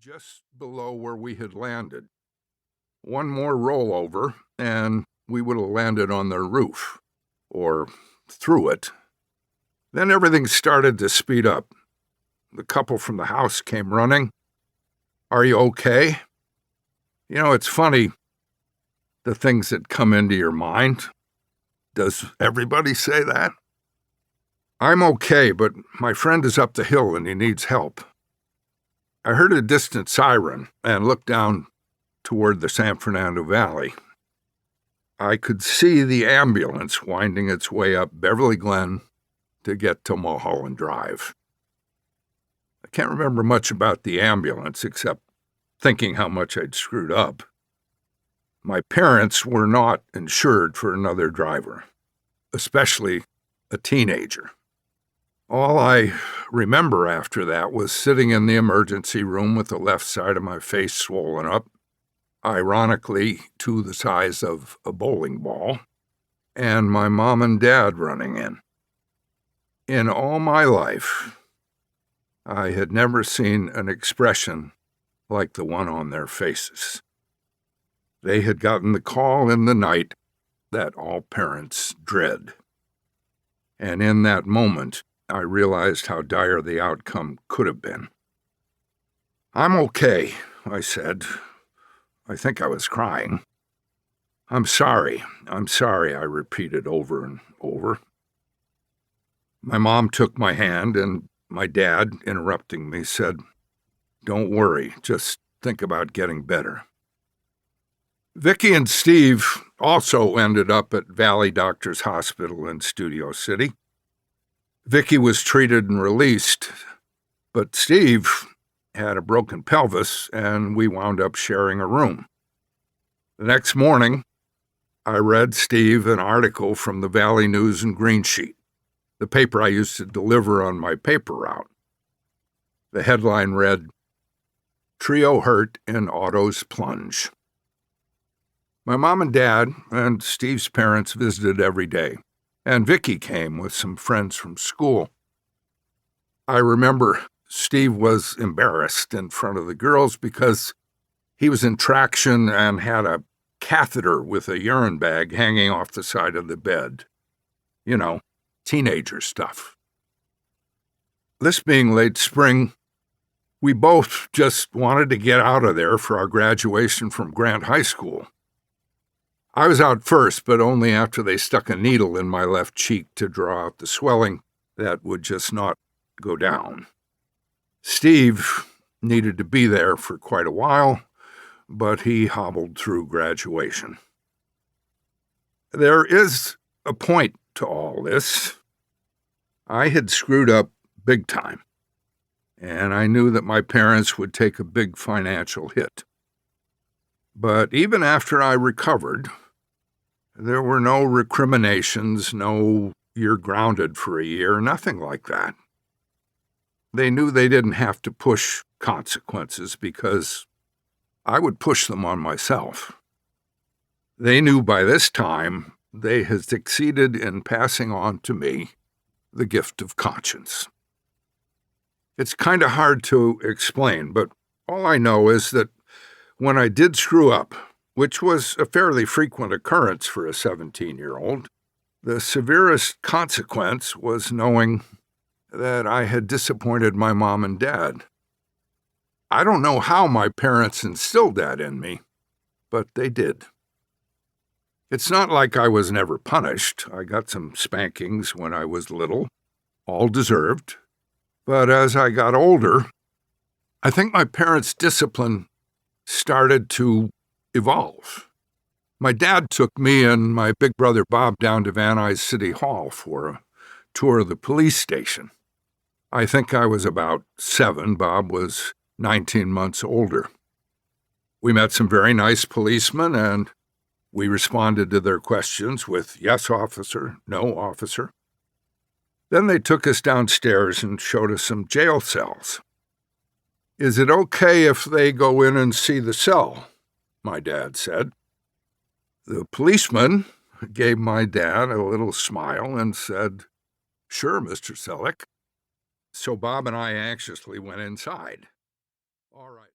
just below where we had landed. One more rollover, and we would have landed on their roof, or through it. Then everything started to speed up. The couple from the house came running. "Are you okay?" You know, it's funny, the things that come into your mind. Does everybody say that? "I'm okay, but my friend is up the hill and he needs help." I heard a distant siren and looked down toward the San Fernando Valley. I could see the ambulance winding its way up Beverly Glen to get to Mulholland Drive. I can't remember much about the ambulance except thinking how much I'd screwed up. My parents were not insured for another driver, especially a teenager. All I remember after that was sitting in the emergency room with the left side of my face swollen up, ironically to the size of a bowling ball, and my mom and dad running in. In all my life, I had never seen an expression like the one on their faces. They had gotten the call in the night that all parents dread. And in that moment, I realized how dire the outcome could have been. "I'm okay," I said. I think I was crying. I'm sorry, I repeated over and over. My mom took my hand, and my dad, interrupting me, said, "Don't worry, just think about getting better." Vicki and Steve also ended up at Valley Doctors Hospital in Studio City. Vicki was treated and released, but Steve had a broken pelvis, and we wound up sharing a room. The next morning, I read Steve an article from the Valley News and Green Sheet, the paper I used to deliver on my paper route. The headline read, "Trio Hurt in Auto's Plunge." My mom and dad and Steve's parents visited every day, and Vicki came with some friends from school. I remember Steve was embarrassed in front of the girls because he was in traction and had a catheter with a urine bag hanging off the side of the bed. You know, teenager stuff. This being late spring, we both just wanted to get out of there for our graduation from Grant High School. I was out first, but only after they stuck a needle in my left cheek to draw out the swelling that would just not go down. Steve needed to be there for quite a while, but he hobbled through graduation. There is a point to all this. I had screwed up big time, and I knew that my parents would take a big financial hit. But even after I recovered, there were no recriminations, no "you're grounded for a year," nothing like that. They knew they didn't have to push consequences because I would push them on myself. They knew by this time they had succeeded in passing on to me the gift of conscience. It's kind of hard to explain, but all I know is that when I did screw up, which was a fairly frequent occurrence for a 17-year-old, the severest consequence was knowing that I had disappointed my mom and dad. I don't know how my parents instilled that in me, but they did. It's not like I was never punished. I got some spankings when I was little, all deserved. But as I got older, I think my parents' discipline started to evolve. My dad took me and my big brother Bob down to Van Nuys City Hall for a tour of the police station. I think I was about 7. Bob was 19 months older. We met some very nice policemen, and we responded to their questions with "yes, officer," "no, officer." Then they took us downstairs and showed us some jail cells. "Is it okay if they go in and see the cell?" my dad said. The policeman gave my dad a little smile and said, "Sure, Mr. Selleck." So Bob and I anxiously went inside. All right.